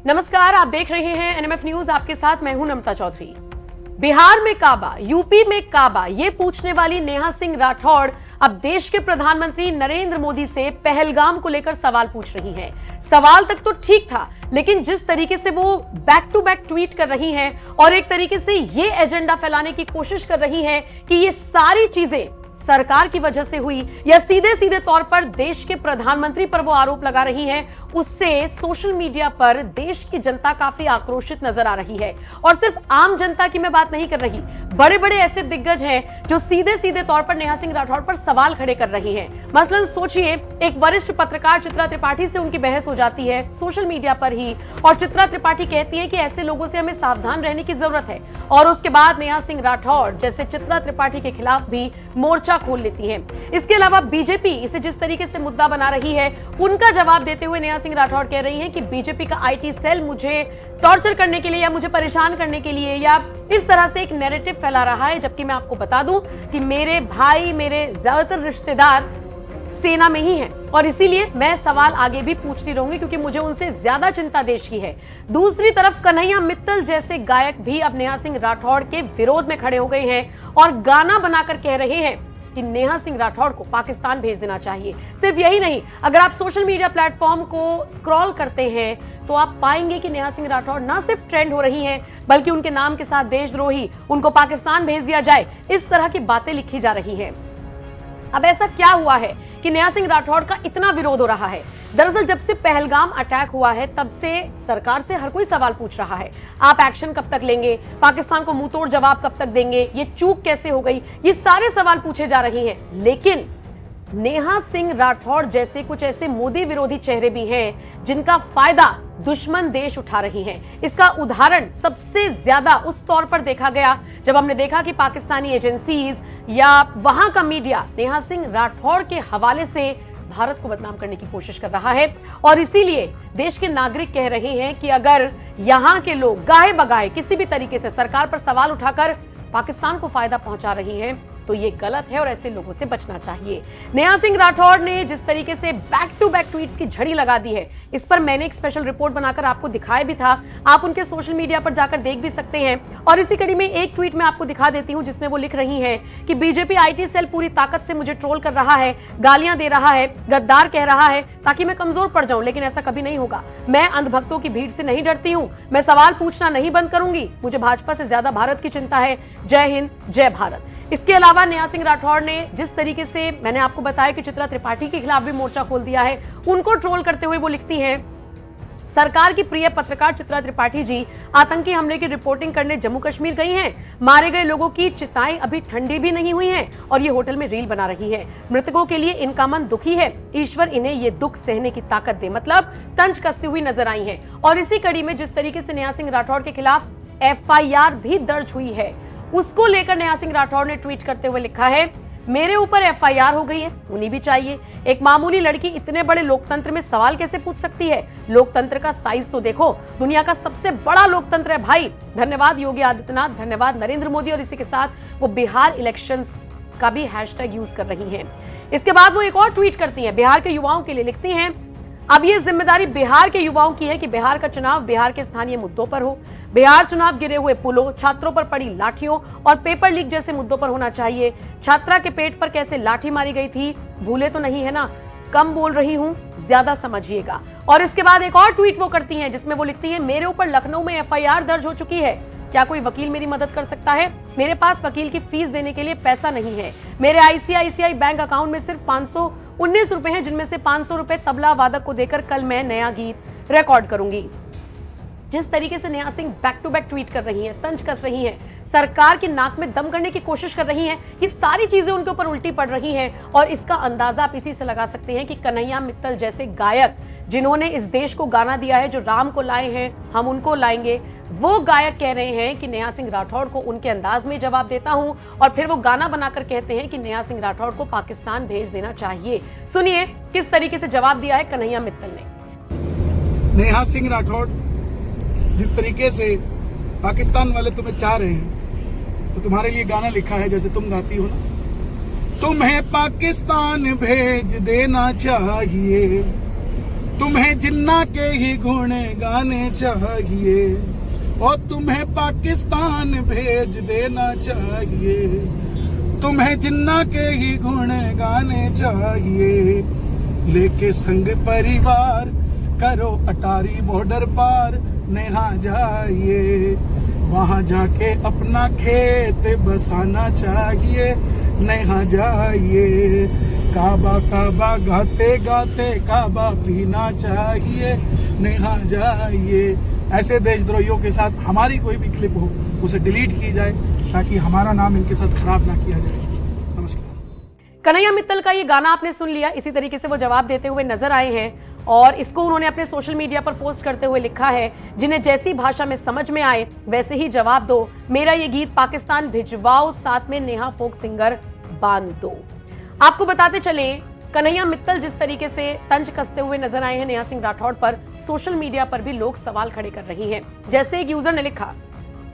नमस्कार, आप देख रहे हैं एनएमएफ न्यूज। आपके साथ मैं हूं नमता चौधरी। बिहार में काबा, यूपी में काबा, ये पूछने वाली नेहा सिंह राठौड़ अब देश के प्रधानमंत्री नरेंद्र मोदी से पहलगाम को लेकर सवाल पूछ रही हैं। सवाल तक तो ठीक था, लेकिन जिस तरीके से वो बैक टू बैक ट्वीट कर रही हैं और एक तरीके से ये एजेंडा फैलाने की कोशिश कर रही हैं कि ये सारी चीजें सरकार की वजह से हुई या सीधे सीधे तौर पर देश के प्रधानमंत्री पर वो आरोप लगा रही हैं, उससे सोशल मीडिया पर देश की जनता काफी आक्रोशित नजर आ रही है। और सिर्फ आम जनता की मैं बात नहीं कर रही, बड़े बड़े ऐसे दिग्गज हैं जो सीधे सीधे तौर पर नेहा सिंह राठौड़ पर सवाल खड़े कर रही हैं। मसलन सोचिए, एक वरिष्ठ पत्रकार चित्रा त्रिपाठी से उनकी बहस हो जाती है सोशल मीडिया पर ही, और चित्रा त्रिपाठी कहती है कि ऐसे लोगों से हमें सावधान रहने की जरूरत है। और उसके बाद नेहा सिंह राठौड़ जैसे चित्रा त्रिपाठी के खिलाफ भी मोर्चा खोल लेती हैं। इसके अलावा बीजेपी इसे जिस तरीके से मुद्दा बना रही है, उनका जवाब देते हुए नेहा सिंह राठौड़ कह रही हैं कि बीजेपी का आईटी सेल मुझे टॉर्चर करने के लिए या मुझे परेशान करने के लिए या इस तरह से एक नैरेटिव फैला रहा है। जबकि मैं आपको बता दूं कि मेरे भाई, मेरे ज्यादातर रिश्तेदार सेना में ही हैं और इसीलिए मैं सवाल आगे भी पूछती रहूंगी, क्योंकि मुझे उनसे ज्यादा चिंता देश की है। दूसरी तरफ कन्हैया मित्तल जैसे गायक भी अब नेहा सिंह राठौड़ के विरोध में खड़े हो गए हैं और गाना बनाकर कह रहे हैं कि नेहा सिंह राठौड़ को पाकिस्तान भेज देना चाहिए। सिर्फ यही नहीं, अगर आप सोशल मीडिया प्लेटफॉर्म को स्क्रॉल करते हैं तो आप पाएंगे कि नेहा सिंह राठौड़ ना सिर्फ ट्रेंड हो रही हैं, बल्कि उनके नाम के साथ देशद्रोही, उनको पाकिस्तान भेज दिया जाए, इस तरह की बातें लिखी जा रही हैं। अब ऐसा क्या हुआ है कि नेहा सिंह राठौड़ का इतना विरोध हो रहा है? दरअसल जब से पहलगाम अटैक हुआ है, तब से सरकार से हर कोई सवाल पूछ रहा है, आप एक्शन कब तक लेंगे, पाकिस्तान को मुंहतोड़ जवाब कब तक देंगे, ये चूक कैसे हो गई, ये सारे सवाल पूछे जा रहे हैं। लेकिन नेहा सिंह राठौड़ जैसे कुछ ऐसे मोदी विरोधी चेहरे भी हैं जिनका फायदा दुश्मन देश उठा रही हैं। इसका उदाहरण सबसे ज्यादा उस तौर पर देखा गया जब हमने देखा कि पाकिस्तानी एजेंसीज या वहां का मीडिया नेहा सिंह राठौड़ के हवाले से भारत को बदनाम करने की कोशिश कर रहा है। और इसीलिए देश के नागरिक कह रहे हैं कि अगर यहां के लोग गाहे बगाहे किसी भी तरीके से सरकार पर सवाल उठाकर पाकिस्तान को फायदा पहुंचा रही हैं तो ये गलत है और ऐसे लोगों से बचना चाहिए। नेहा सिंह राठौड़ ने जिस तरीके से बैक टू बैक ट्वीट्स की झड़ी लगा दी है, इस पर मैंने एक स्पेशल रिपोर्ट बनाकर आपको दिखाया भी था, आप उनके सोशल मीडिया पर जाकर देख भी सकते हैं। और इसी कड़ी में एक ट्वीट में आपको दिखा देती हूं जिसमें वो लिख रही हैं कि बीजेपी आईटी सेल पूरी ताकत से मुझे ट्रोल कर रहा है, गालियां दे रहा है, गद्दार कह रहा है ताकि मैं कमजोर पड़ जाऊं, लेकिन ऐसा कभी नहीं होगा। मैं अंधभक्तों की भीड़ से नहीं डरती हूं, मैं सवाल पूछना नहीं बंद करूंगी, मुझे भाजपा से ज्यादा भारत की चिंता है। जय हिंद, जय भारत। इसके अलावा नेहा सिंह राठौड़ ने जिस तरीके से मैंने आपको बताया कि चित्रा त्रिपाठी के खिलाफ भी मोर्चा खोल दिया है, उनको ट्रोल करते हुए वो लिखती हैं, सरकार की प्रिय पत्रकार चित्रा त्रिपाठी जी आतंकी हमले की रिपोर्टिंग करने जम्मू कश्मीर गई हैं। मारे गए लोगों की चिताएं अभी ठंडी भी नहीं हुई हैं और ये होटल में रील बना रही है। मृतकों के लिए इनका मन दुखी है, ईश्वर इन्हें ये दुख सहने की ताकत दे, मतलब तंज कसती हुई नजर आई है। और इसी कड़ी में जिस तरीके से नेहा सिंह राठौड़ के खिलाफ FIR भी दर्ज हुई है, उसको लेकर नेहा सिंह राठौड़ ने ट्वीट करते हुए लिखा है, मेरे ऊपर FIR हो गई है, होनी भी चाहिए। एक मामूली लड़की इतने बड़े लोकतंत्र में सवाल कैसे पूछ सकती है? लोकतंत्र का साइज तो देखो, दुनिया का सबसे बड़ा लोकतंत्र है भाई। धन्यवाद योगी आदित्यनाथ, धन्यवाद नरेंद्र मोदी। और इसी के साथ वो बिहार इलेक्शंस का भी हैशटैग यूज कर रही हैं। इसके बाद वो एक और ट्वीट करती हैं, बिहार के युवाओं के लिए लिखती हैं, अब ये जिम्मेदारी बिहार के युवाओं की है कि बिहार का चुनाव बिहार के स्थानीय मुद्दों पर हो। बिहार चुनाव गिरे हुए पुलों, छात्रों पर पड़ी लाठियों और पेपर लीक जैसे मुद्दों पर होना चाहिए। छात्रा के पेट पर कैसे लाठी मारी गई थी, भूले तो नहीं है ना? कम बोल रही हूं, ज्यादा समझिएगा। और इसके बाद एक और ट्वीट वो करती हैं जिसमें वो लिखती है, मेरे ऊपर लखनऊ में FIR दर्ज हो चुकी है, क्या कोई वकील मेरी मदद कर सकता है? मेरे पास वकील की फीस देने के लिए पैसा नहीं है। मेरे ICICI बैंक अकाउंट में सिर्फ 519 रुपए हैं, जिनमें से 500 रुपए तबला वादक को देकर कल मैं नया गीत रिकॉर्ड करूंगी। जिस तरीके से Neha Singh back to back tweet कर रही हैं, तंज कस रही हैं, सरकार की नाक में दम करने की कोशिश कर रही हैं, ये सारी चीजें उनके ऊपर उल्टी पड़ रही हैं। और इसका अंदाजा आप इसी से लगा सकते हैं कि कन्हैया मित्तल जैसे गायक, जिन्होंने इस देश को गाना दिया है, जो राम को लाए हैं हम उनको लाएंगे, वो गायक कह रहे हैं कि नेहा सिंह राठौड़ को उनके अंदाज में जवाब देता हूं। और फिर वो गाना बनाकर कहते हैं कि नेहा सिंह राठौड़ को पाकिस्तान भेज देना चाहिए। सुनिए किस तरीके से जवाब दिया है कन्हैया मित्तल ने। नेहा सिंह राठौड़ जिस तरीके से पाकिस्तान वाले तुम्हें चाह रहे हैं, तो तुम्हारे लिए गाना लिखा है जैसे तुम गाती हो ना, तुम्हें पाकिस्तान भेज देना चाहिए, तुम्हें जिन्ना के ही गुण गाने चाहिए और तुम्हें पाकिस्तान भेज देना चाहिए। तुम्हें जिन्ना के ही गुण गाने चाहिए। लेके संग परिवार करो अटारी बॉर्डर पार नेहा जाइए। वहां जाके अपना खेत बसाना चाहिए नेहा जाइए। काबा काबा गाते गाते काबा पीना चाहिए नेहा जाइए। ऐसे देशद्रोहियों के साथ हमारी कोई भी क्लिप हो उसे डिलीट की जाए ताकि हमारा नाम इनके साथ खराब ना किया जाए। नमस्कार। कन्हैया मित्तल का ये गाना आपने सुन लिया। इसी तरीके से वो जवाब देते हुए नजर आए हैं और इसको उन्होंने अपने सोशल मीडिया पर पोस्ट करते हुए लिखा है, जिन्हें जैसी भाषा में समझ में आए वैसे ही जवाब दो। मेरा ये गीत पाकिस्तान भिजवाओ, साथ में नेहा फोक सिंगर बांध दो। आपको बताते चले, कन्हैया मित्तल जिस तरीके से तंज कसते हुए नजर आए हैं नेहा सिंह राठौड़ पर, सोशल मीडिया पर भी लोग सवाल खड़े कर रही हैं। जैसे एक यूजर ने लिखा,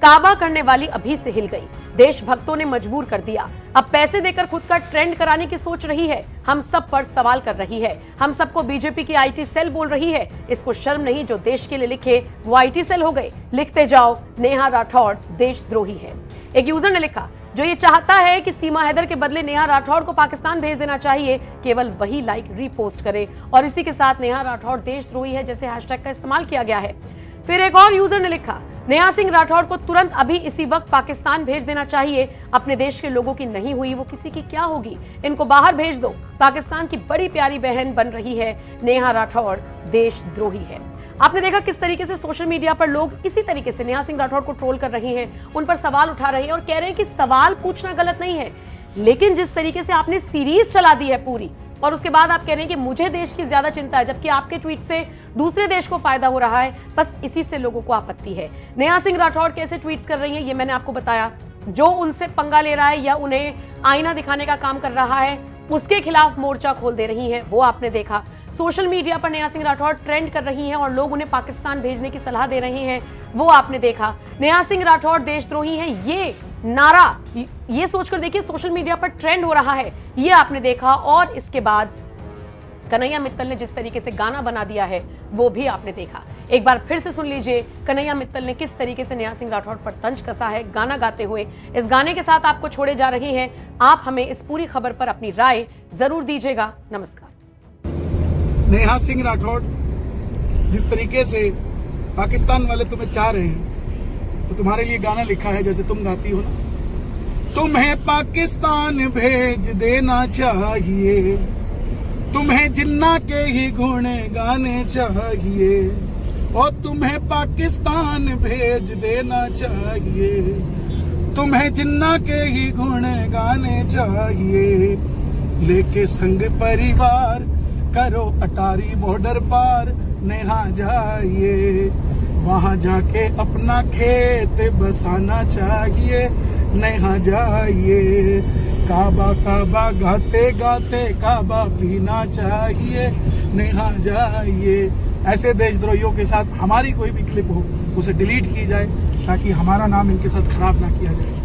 काबा करने वाली अभी से हिल गई, देशभक्तों ने मजबूर कर दिया, अब पैसे देकर खुद का ट्रेंड कराने की सोच रही है, हम सब पर सवाल कर रही है, हम सबको बीजेपी की आईटी सेल बोल रही है, इसको शर्म नहीं, जो देश के लिए लिखे वो आईटी सेल हो गए, लिखते जाओ नेहा राठौड़ देशद्रोही है। एक यूजर ने लिखा, जो ये चाहता है कि सीमा हैदर के बदले नेहा राठौड़ को पाकिस्तान भेज देना चाहिए, केवल वही लाइक रीपोस्ट करे, और इसी के साथ नेहा राठौड़ देशद्रोही है जैसे हैशटैग का इस्तेमाल किया गया है। फिर एक और यूजर ने लिखा, नेहा सिंह राठौड़ को तुरंत अभी इसी वक्त पाकिस्तान भेज देना चाहिए, अपने देश के लोगों की नहीं हुई वो किसी की क्या होगी, इनको बाहर भेज दो, पाकिस्तान की बड़ी प्यारी बहन बन रही है, नेहा राठौड़ देशद्रोही है। आपने देखा किस तरीके से सोशल मीडिया पर लोग इसी तरीके से नेहा सिंह राठौड़ को ट्रोल कर रहे हैं, उन पर सवाल उठा रहे हैं और कह रहे हैं कि सवाल पूछना गलत नहीं है, लेकिन जिस तरीके से आपने सीरीज चला दी है पूरी, और उसके बाद आप कह रहे हैं कि मुझे देश की ज्यादा चिंता है, जबकि आपके ट्वीट से दूसरे देश को फायदा हो रहा है, बस इसी से लोगों को आपत्ति है। नेहा सिंह राठौड़ कैसे ट्वीट्स कर रही हैं ये मैंने आपको बताया। जो उनसे पंगा ले रहा है या उन्हें आईना दिखाने का काम कर रहा है, उसके खिलाफ मोर्चा खोल दे रही हैं, वो आपने देखा। सोशल मीडिया पर नेहा सिंह राठौड़ ट्रेंड कर रही हैं और लोग उन्हें पाकिस्तान भेजने की सलाह दे रहे हैं, वो आपने देखा। नेहा सिंह राठौड़ देशद्रोही हैं, ये नारा ये सोचकर देखिए सोशल मीडिया पर ट्रेंड हो रहा है, ये आपने देखा। और इसके बाद कन्हैया मित्तल ने जिस तरीके से गाना बना दिया है वो भी आपने देखा। एक बार फिर से सुन लीजिए कन्हैया मित्तल ने किस तरीके से नेहा सिंह राठौड़ पर तंज कसा है गाना गाते हुए। इस गाने के साथ आपको छोड़े जा रहे हैं, आप हमें इस पूरी खबर पर अपनी राय जरूर दीजिएगा। नमस्कार। नेहा सिंह राठौड़ जिस तरीके से पाकिस्तान वाले तुम्हें चाह रहे हैं, तो तुम्हारे लिए गाना लिखा है जैसे तुम गाती हो ना, तुम्हें पाकिस्तान भेज देना चाहिए, तुम्हें जिन्ना के ही गुण गाने चाहिए और तुम्हें पाकिस्तान भेज देना चाहिए। तुम्हें जिन्ना के ही गुण गाने चाहिए। लेके संग परिवार करो अटारी बॉर्डर पार नेहा जाइए। वहां जाके अपना खेत बसाना चाहिए नेहा जाइए। काबा काबा गाते गाते काबा पीना चाहिए नेहा जाइए। ऐसे देशद्रोहियों के साथ हमारी कोई भी क्लिप हो उसे डिलीट की जाए ताकि हमारा नाम इनके साथ खराब ना किया जाए।